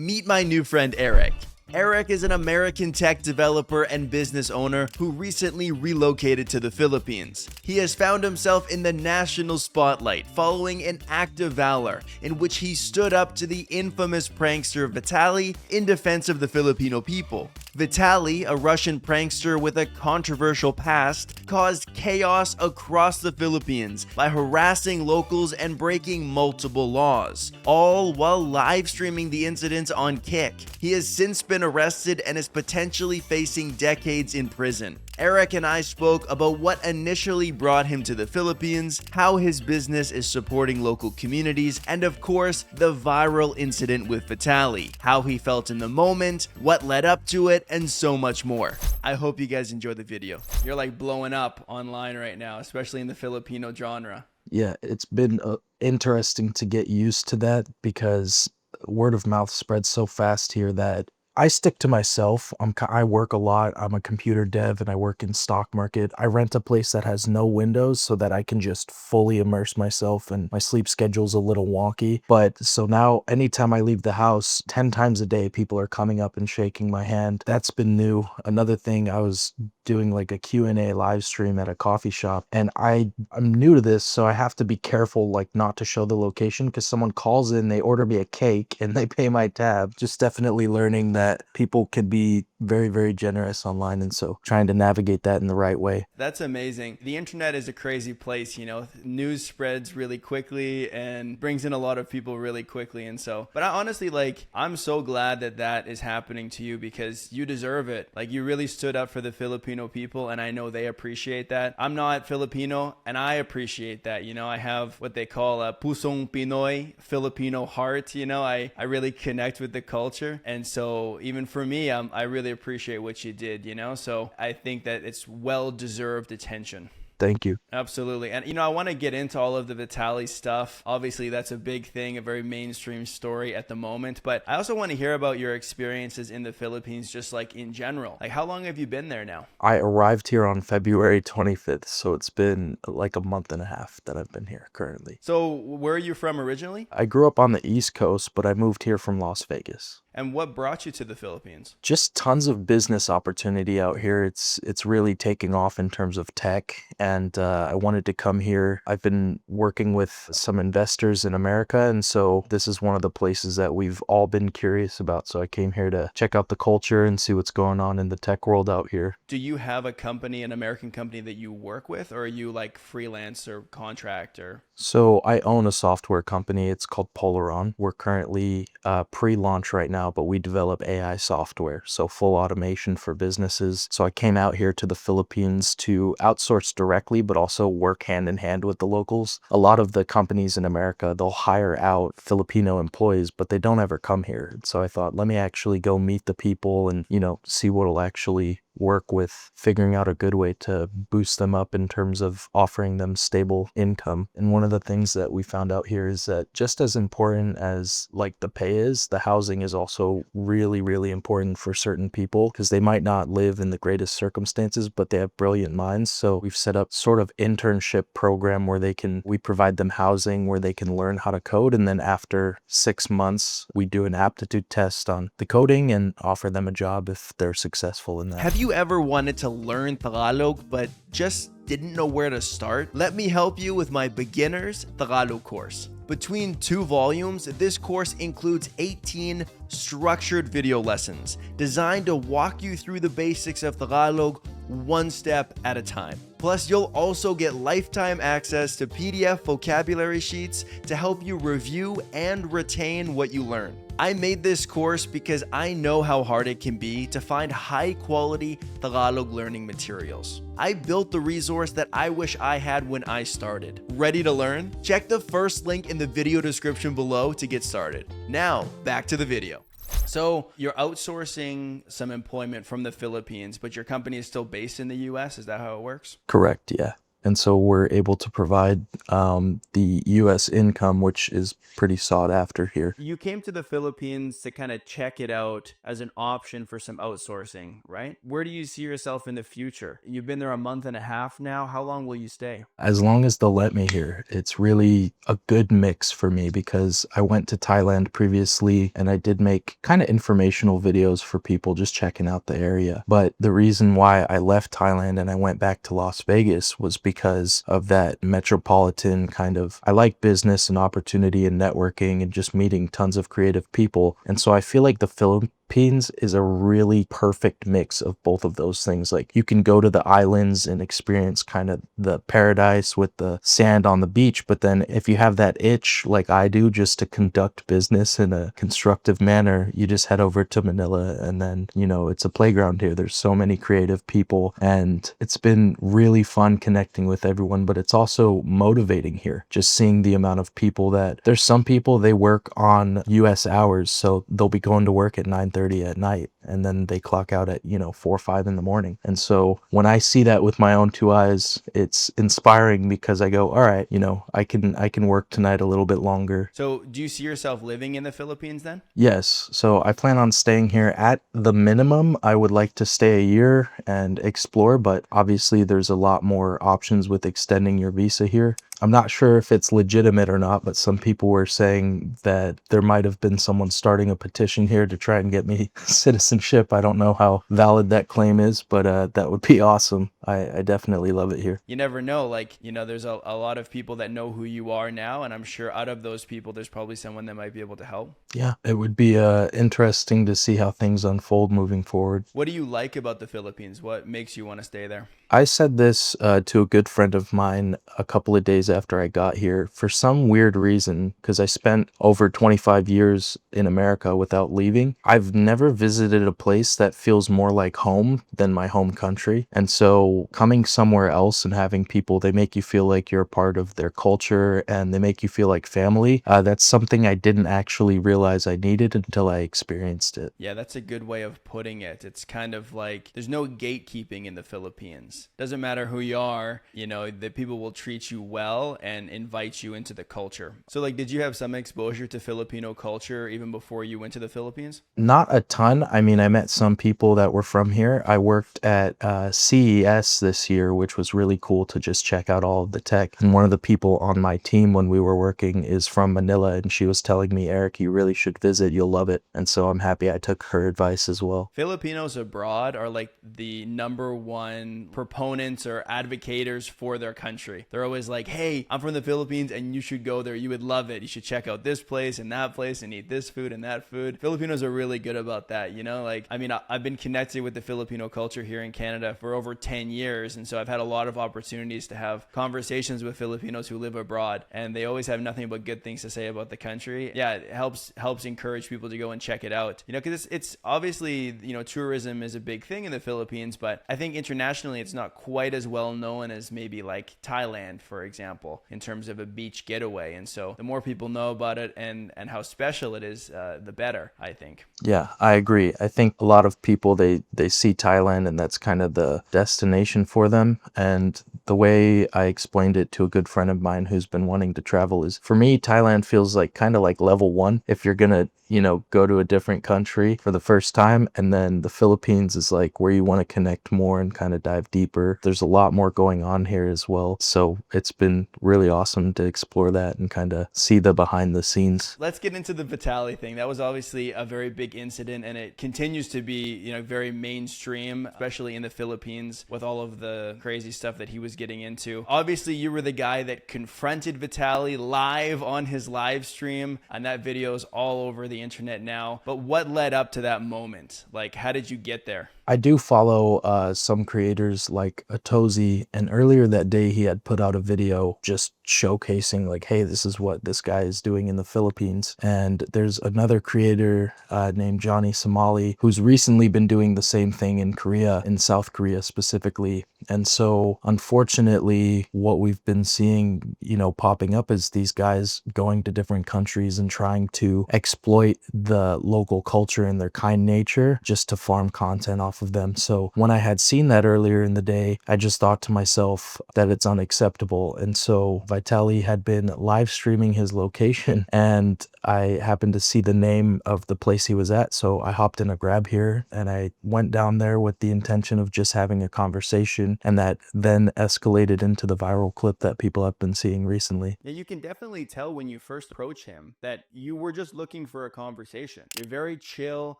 Meet my new friend Eriq. Eriq is an American tech developer and business owner who recently relocated to the Philippines. He has found himself in the national spotlight following an act of valor in which he stood up to the infamous prankster Vitali in defense of the Filipino people. Vitali, a Russian prankster with a controversial past, caused chaos across the Philippines by harassing locals and breaking multiple laws, all while live streaming the incidents on Kick. He has since been arrested and is potentially facing decades in prison. Eriq and I spoke about what initially brought him to the Philippines, how his business is supporting local communities, and of course, the viral incident with Vitali, how he felt in the moment, what led up to it, and so much more. I hope you guys enjoy the video. You're like blowing up online right now, especially in the Filipino genre. Yeah, it's been interesting to get used to that because word of mouth spreads so fast here that I stick to myself. I work a lot. I'm a computer dev and I work in stock market. I rent a place that has no windows so that I can just fully immerse myself, and my sleep schedule's a little wonky. But so now anytime I leave the house, 10 times a day, people are coming up and shaking my hand. That's been new. Another thing, I was doing like a Q&A live stream at a coffee shop, and I'm new to this, so I have to be careful like not to show the location because someone calls in, they order me a cake and they pay my tab. Just definitely learning that people can be very, very generous online, and so trying to navigate that in the right way. That's amazing. The internet is a crazy place, you know. News spreads really quickly and brings in a lot of people really quickly, and so, but I honestly, like, I'm so glad that that is happening to you because you deserve it. Like, you really stood up for the Filipino people, and I know they appreciate that. I'm not Filipino, and I appreciate that. You know, I have what they call a pusong Pinoy, Filipino heart. You know, I really connect with the culture, and so even for me, I really appreciate what you did, you know? So I think that it's well-deserved attention. Thank you. Absolutely. And, you know, I want to get into all of the Vitali stuff. Obviously, that's a big thing, a very mainstream story at the moment. But I also want to hear about your experiences in the Philippines, just like in general. Like, how long have you been there now? I arrived here on February 25th, so it's been like a month and a half that I've been here currently. So where are you from originally? I grew up on the East Coast, but I moved here from Las Vegas. And what brought you to the Philippines? Just tons of business opportunity out here. It's really taking off in terms of tech, and I wanted to come here. I've been working with some investors in America, and so this is one of the places that we've all been curious about. So I came here to check out the culture and see what's going on in the tech world out here. Do you have a company, an American company that you work with, or are you like freelance or contractor? So I own a software company. It's called Polaron. We're currently pre-launch right now, but we develop AI software, so full automation for businesses. So I came out here to the Philippines to outsource directly, but also work hand in hand with the locals. A lot of the companies in America, they'll hire out Filipino employees, but they don't ever come here. So I thought, let me actually go meet the people and, you know, see what'll actually work with figuring out a good way to boost them up in terms of offering them stable income. And one of the things that we found out here is that just as important as like the pay is, the housing is also really, really important for certain people because they might not live in the greatest circumstances, but they have brilliant minds. So we've set up sort of internship program where we provide them housing where they can learn how to code. And then after 6 months, we do an aptitude test on the coding and offer them a job if they're successful in that. Have you ever wanted to learn Tagalog but just didn't know where to start? Let me help you with my beginner's Tagalog course. Between 2 volumes, this course includes 18 structured video lessons designed to walk you through the basics of Tagalog one step at a time. Plus, you'll also get lifetime access to PDF vocabulary sheets to help you review and retain what you learn. I made this course because I know how hard it can be to find high-quality Tagalog learning materials. I built the resource that I wish I had when I started. Ready to learn? Check the first link in the video description below to get started. Now, back to the video. So you're outsourcing some employment from the Philippines, but your company is still based in the US? Is that how it works? Correct, yeah. And so we're able to provide the US income, which is pretty sought after here. You came to the Philippines to kind of check it out as an option for some outsourcing, right? Where do you see yourself in the future? You've been there a month and a half now. How long will you stay? As long as they'll let me here, it's really a good mix for me because I went to Thailand previously and I did make kind of informational videos for people just checking out the area. But the reason why I left Thailand and I went back to Las Vegas was because of that metropolitan kind of, I like business and opportunity and networking and just meeting tons of creative people. And so I feel like the Philippines is a really perfect mix of both of those things. Like you can go to the islands and experience kind of the paradise with the sand on the beach, but then if you have that itch like I do just to conduct business in a constructive manner, you just head over to Manila and then, you know, it's a playground here. There's so many creative people and it's been really fun connecting with everyone, but it's also motivating here. Just seeing the amount of people that there's some people they work on US hours, so they'll be going to work at 9:30 at night and then they clock out at, you know, 4 or 5 in the morning. And so when I see that with my own two eyes, it's inspiring because I go, all right, you know, I can work tonight a little bit longer. So, do you see yourself living in the Philippines then? Yes, so I plan on staying here at the minimum. I would like to stay a year and explore, but obviously there's a lot more options with extending your visa here. I'm not sure if it's legitimate or not, but some people were saying that there might have been someone starting a petition here to try and get me citizenship. I don't know how valid that claim is, but that would be awesome. I definitely love it here. You never know. Like, you know, there's a lot of people that know who you are now. And I'm sure out of those people, there's probably someone that might be able to help. Yeah, it would be interesting to see how things unfold moving forward. What do you like about the Philippines? What makes you want to stay there? I said this to a good friend of mine a couple of days after I got here. For some weird reason, because I spent over 25 years in America without leaving, I've never visited a place that feels more like home than my home country. And so coming somewhere else and having people, they make you feel like you're a part of their culture and they make you feel like family. That's something I didn't actually realize I needed until I experienced it. Yeah, that's a good way of putting it. It's kind of like there's no gatekeeping in the Philippines. Doesn't matter who you are, you know, the people will treat you well and invite you into the culture. So like, did you have some exposure to Filipino culture even before you went to the Philippines? Not a ton. I mean, I met some people that were from here. I worked at CES this year, which was really cool to just check out all of the tech. And one of the people on my team when we were working is from Manila, and she was telling me, Eric, you really should visit. You'll love it. And so I'm happy I took her advice as well. Filipinos abroad are like the number one proponents or advocators for their country. They're always like, hey, I'm from the Philippines and you should go there. You would love it. You should check out this place and that place and eat this food and that food. Filipinos are really good about that, you know? Like, I mean, I've been connected with the Filipino culture here in Canada for over 10 years. And so I've had a lot of opportunities to have conversations with Filipinos who live abroad, and they always have nothing but good things to say about the country. Yeah, it helps encourage people to go and check it out, you know, because it's obviously, you know, tourism is a big thing in the Philippines, but I think internationally it's not quite as well known as maybe like Thailand, for example, in terms of a beach getaway. And so the more people know about it and how special it is, the better, I think. Yeah, I agree. I think a lot of people, they see Thailand and that's kind of the destination for them. And the way I explained it to a good friend of mine who's been wanting to travel is, for me, Thailand feels like kind of like level 1 if you're going to, you know, go to a different country for the first time. And then the Philippines is like where you want to connect more and kind of dive deeper. There's a lot more going on here as well. So it's been really awesome to explore that and kind of see the behind the scenes. Let's get into the Vitali thing. That was obviously a very big incident, and it continues to be, you know, very mainstream, especially in the Philippines with all of the crazy stuff that he was getting into. Obviously, you were the guy that confronted Vitali live on his live stream, and that video is all over the internet now. But what led up to that moment? Like, how did you get there? I do follow some creators like Atozi, and earlier that day he had put out a video just showcasing like, hey, this is what this guy is doing in the Philippines. And there's another creator named Johnny Somali who's recently been doing the same thing in Korea, in South Korea specifically. And so unfortunately, what we've been seeing, popping up is these guys going to different countries and trying to exploit the local culture and their kind nature just to farm content off of them. So when I had seen that earlier in the day, I just thought to myself that it's unacceptable. And so Vitali had been live streaming his location, and I happened to see the name of the place he was at. So I hopped in a grab here and I went down there with the intention of just having a conversation, and that then escalated into the viral clip that people have been seeing recently. Yeah, you can definitely tell when you first approach him that you were just looking for a conversation. You're very chill.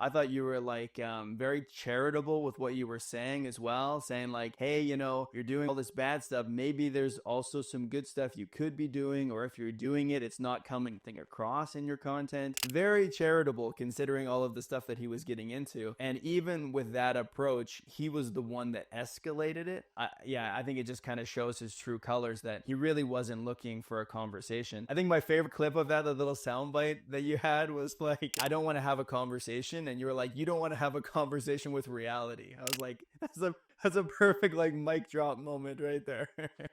I thought you were like very charitable with what you were saying as well, saying like, hey, you're doing all this bad stuff. Maybe there's also some good stuff you could be doing, or if you're doing it, it's not coming across in your content. Very charitable considering all of the stuff that he was getting into. And even with that approach, he was the one that escalated it. I think it just kind of shows his true colors that he really wasn't looking for a conversation. I think my favorite clip of that, the little soundbite that you had, was like, I don't want to have a conversation. And you were like, you don't want to have a conversation with reality. I was like, that's a perfect like mic drop moment right there.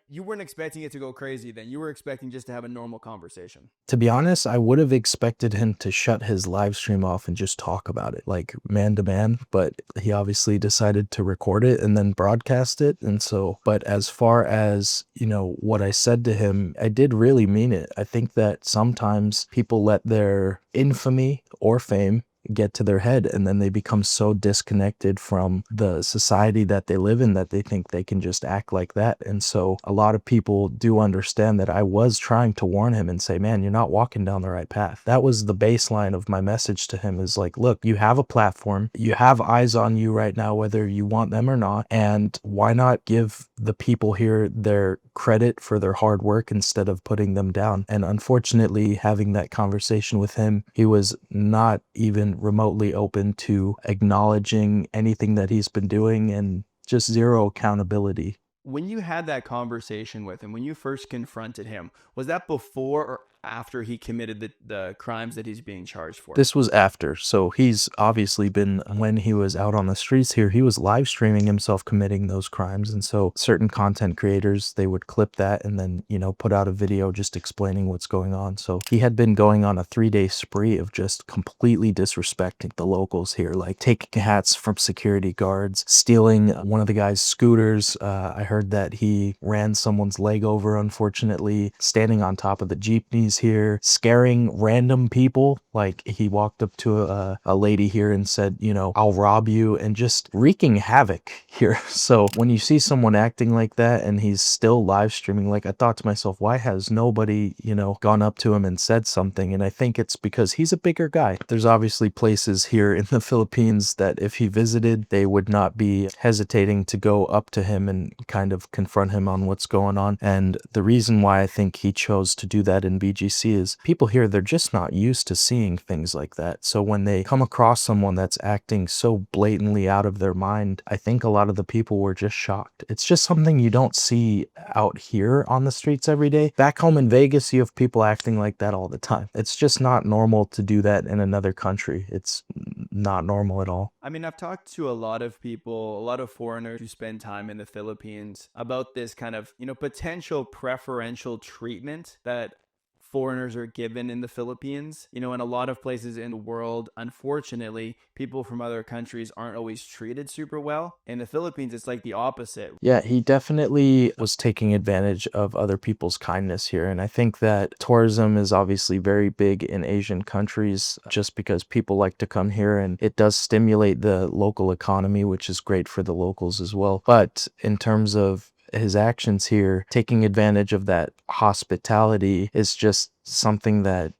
You weren't expecting it to go crazy then. You were expecting just to have a normal conversation. To be honest, I would have expected him to shut his live stream off and just talk about it, like man to man, but he obviously decided to record it and then broadcast it. And so, but as far as, what I said to him, I did really mean it. I think that sometimes people let their infamy or fame get to their head, and then they become so disconnected from the society that they live in that they think they can just act like that. And so a lot of people do understand that I was trying to warn him and say, man, you're not walking down the right path. That was the baseline of my message to him, is like, look, you have a platform, you have eyes on you right now, whether you want them or not, and why not give the people here their credit for their hard work instead of putting them down? And unfortunately, having that conversation with him, he was not even remotely open to acknowledging anything that he's been doing, and just zero accountability. When you had that conversation with him, when you first confronted him, was that before or after he committed the crimes that he's being charged for? This was after. So he's obviously been, when he was out on the streets here, he was live streaming himself committing those crimes. And so certain content creators, they would clip that and then, put out a video just explaining what's going on. So he had been going on a 3-day spree of just completely disrespecting the locals here, like taking hats from security guards, stealing one of the guy's scooters. I heard that he ran someone's leg over, unfortunately, standing on top of the jeepneys here, scaring random people. Like he walked up to a lady here and said, I'll rob you, and just wreaking havoc here. So when you see someone acting like that and he's still live streaming, like I thought to myself, why has nobody, gone up to him and said something? And I think it's because he's a bigger guy. There's obviously places here in the Philippines that if he visited, they would not be hesitating to go up to him and kind of confront him on what's going on. And the reason why I think he chose to do that in BGC is people here, they're just not used to seeing things like that. So when they come across someone that's acting so blatantly out of their mind, I think a lot of the people were just shocked. It's just something you don't see out here on the streets every day. Back home in Vegas, you have people acting like that all the time. It's just not normal to do that in another country. It's not normal at all. I mean, I've talked to a lot of people, a lot of foreigners who spend time in the Philippines about this kind of, potential preferential treatment that foreigners are given in the Philippines. In a lot of places in the world, unfortunately, people from other countries aren't always treated super well. In the Philippines, it's like the opposite. Yeah, he definitely was taking advantage of other people's kindness here. And I think that tourism is obviously very big in Asian countries just because people like to come here, and it does stimulate the local economy, which is great for the locals as well. But in terms of his actions here, taking advantage of that hospitality is just something that,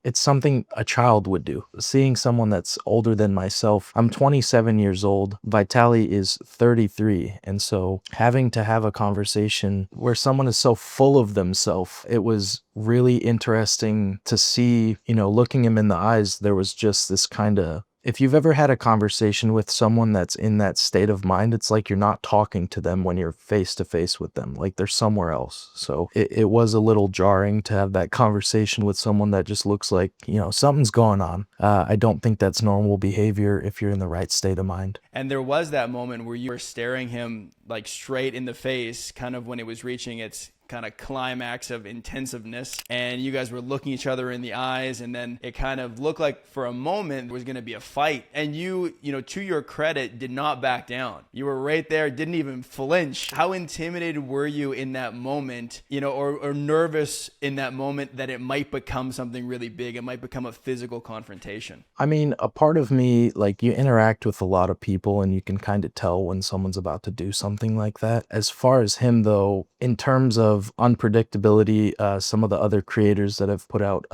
it's something a child would do. Seeing someone that's older than myself, I'm 27 years old, Vitali is 33. And so having to have a conversation where someone is so full of themselves, it was really interesting to see, looking him in the eyes, there was just this kind of If you've ever had a conversation with someone that's in that state of mind, it's like you're not talking to them when you're face to face with them, like they're somewhere else. So it was a little jarring to have that conversation with someone that just looks like, something's going on. I don't think that's normal behavior if you're in the right state of mind. And there was that moment where you were staring him like straight in the face, kind of when it was reaching its kind of climax of intensiveness, and you guys were looking each other in the eyes, and then it kind of looked like for a moment there was going to be a fight, and you to your credit, did not back down. You were right there, didn't even flinch. How intimidated were you in that moment, or nervous in that moment that it might become something really big? It might become a physical confrontation. I mean, a part of me, like, you interact with a lot of people and you can kind of tell when someone's about to do something like that. As far as him, though, in terms of unpredictability, some of the other creators that have put out,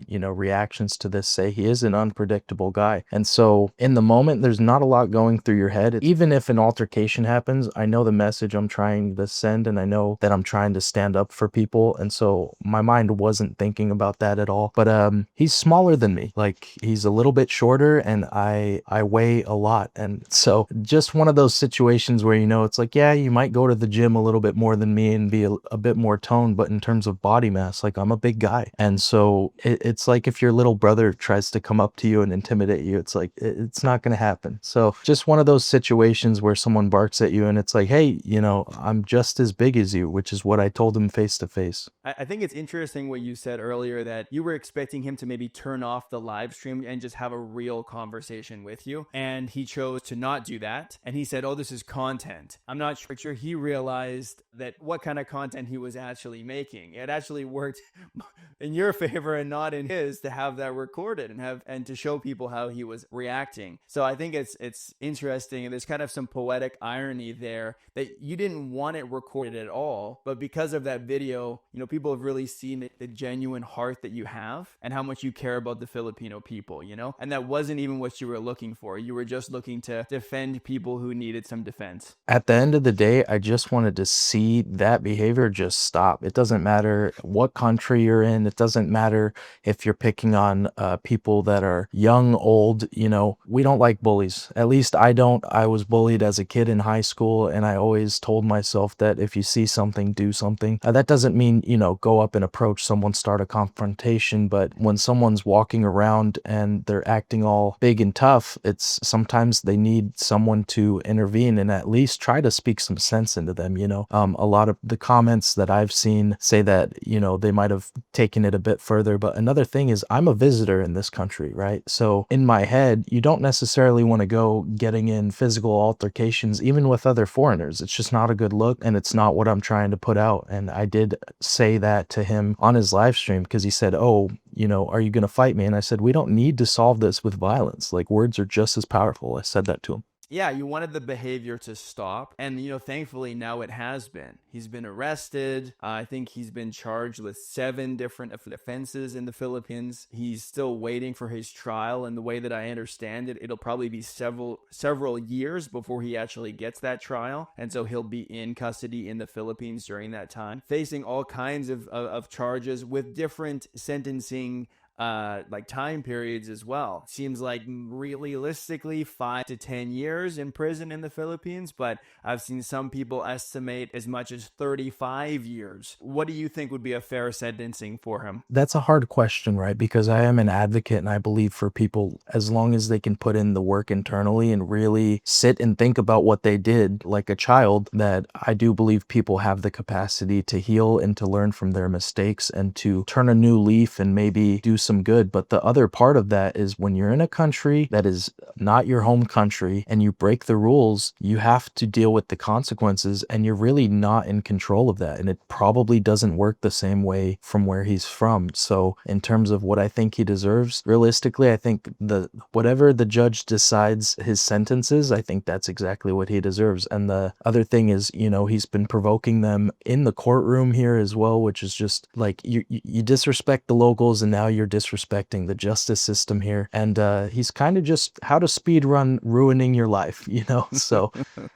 reactions to this say he is an unpredictable guy. And so in the moment, there's not a lot going through your head. Even if an altercation happens, I know the message I'm trying to send, and I know that I'm trying to stand up for people. And so my mind wasn't thinking about that at all. But he's smaller than me. Like, he's a little bit shorter, and I weigh a lot. And so just one of those situations where, it's like, yeah, you might go to the gym a little bit more than me and be a bit more toned, but in terms of body mass, like, I'm a big guy. And so it's like if your little brother tries to come up to you and intimidate you, it's like, it's not going to happen. So just one of those situations where someone barks at you and it's like, hey, I'm just as big as you, which is what I told him face to face. I think it's interesting what you said earlier, that you were expecting him to maybe turn off the live stream and just have a real conversation with you. And he chose to not do that. And he said, oh, this is content. I'm not sure he realized that what kind of content he was actually making. It actually worked in your favor and not in his to have that recorded and to show people how he was reacting. So I think it's interesting. And there's kind of some poetic irony there that you didn't want it recorded at all. But because of that video, people have really seen the genuine heart that you have and how much you care about the Filipino people, and that wasn't even what you were looking for. You were just looking to defend people who needed some defense. At the end of the day, I just wanted to see that behavior just stop. It doesn't matter what country you're in. It doesn't matter if you're picking on people that are young, old. We don't like bullies. At least I don't. I was bullied as a kid in high school, and I always told myself that if you see something, do something. That doesn't mean, go up and approach someone, start a confrontation. But when someone's walking around and they're acting all big and tough, it's sometimes they need someone to intervene and at least try to speak some sense into them. A lot of the comments that I've seen say that, they might have taken it a bit further. But another thing is, I'm a visitor in this country, right? So in my head, you don't necessarily want to go getting in physical altercations, even with other foreigners. It's just not a good look, and it's not what I'm trying to put out. And I did say that to him on his live stream, because he said, oh, are you going to fight me? And I said, we don't need to solve this with violence. Like, words are just as powerful. I said that to him. Yeah, you wanted the behavior to stop. And, thankfully now it has been. He's been arrested. I think he's been charged with 7 different offenses in the Philippines. He's still waiting for his trial. And the way that I understand it, it'll probably be several years before he actually gets that trial. And so he'll be in custody in the Philippines during that time, facing all kinds of charges with different sentencing time periods as well. Seems like realistically 5 to 10 years in prison in the Philippines, but I've seen some people estimate as much as 35 years. What do you think would be a fair sentencing for him? That's a hard question, right? Because I am an advocate, and I believe for people, as long as they can put in the work internally and really sit and think about what they did like a child, that I do believe people have the capacity to heal and to learn from their mistakes and to turn a new leaf and maybe do some good. But the other part of that is, when you're in a country that is not your home country and you break the rules, you have to deal with the consequences, and you're really not in control of that. And it probably doesn't work the same way from where he's from. So in terms of what I think he deserves, realistically, I think whatever the judge decides his sentences, I think that's exactly what he deserves. And the other thing is, he's been provoking them in the courtroom here as well, which is just like, you disrespect the locals, and now you're disrespecting the justice system here. And he's kind of just, how to speed run ruining your life, you know? So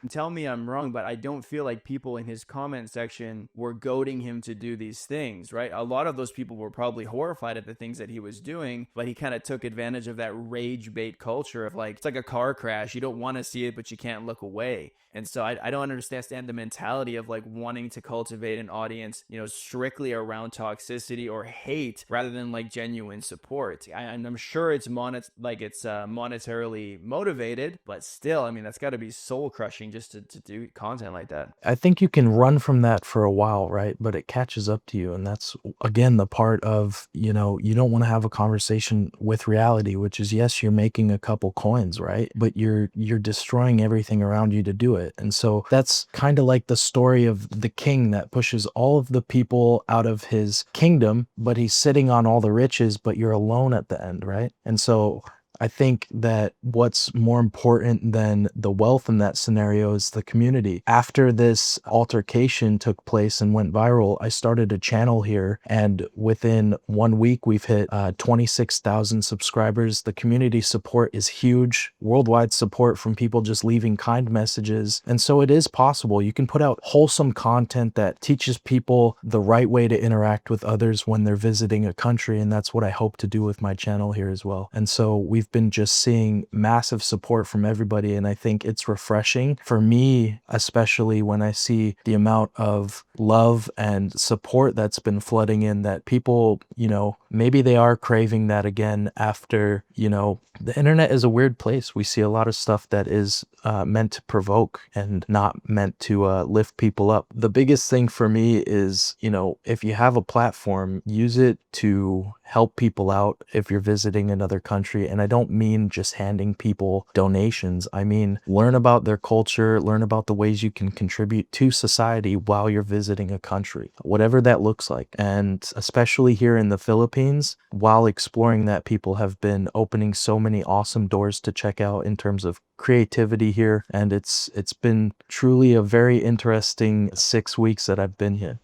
Tell me I'm wrong, but I don't feel like people in his comment section were goading him to do these things, right? A lot of those people were probably horrified at the things that he was doing, but he kind of took advantage of that rage bait culture of like, it's like a car crash. You don't want to see it, but you can't look away. And so I don't understand the mentality of like wanting to cultivate an audience, strictly around toxicity or hate rather than like genuine support. And I'm sure it's monetarily motivated, but still, I mean, that's got to be soul crushing just to do content like that. I think you can run from that for a while, right? But it catches up to you. And that's, again, the part of, you don't want to have a conversation with reality, which is, yes, you're making a couple coins, right? But you're destroying everything around you to do it. And so that's kind of like the story of the king that pushes all of the people out of his kingdom, but he's sitting on all the riches, but you're alone at the end, right? And so I think that what's more important than the wealth in that scenario is the community. After this altercation took place and went viral, I started a channel here, and within 1 week, we've hit 26,000 subscribers. The community support is huge, worldwide support from people just leaving kind messages. And so it is possible. You can put out wholesome content that teaches people the right way to interact with others when they're visiting a country. And that's what I hope to do with my channel here as well. And so we've been just seeing massive support from everybody, and I think it's refreshing for me, especially when I see the amount of love and support that's been flooding in, that people, maybe they are craving that again after, the internet is a weird place. We see a lot of stuff that is meant to provoke and not meant to lift people up. The biggest thing for me is, if you have a platform, use it to help people out if you're visiting another country. And I don't mean just handing people donations. I mean, learn about their culture, learn about the ways you can contribute to society while you're visiting a country, whatever that looks like. And especially here in the Philippines, while exploring that, people have been opening so many awesome doors to check out in terms of creativity here. And it's been truly a very interesting 6 weeks that I've been here.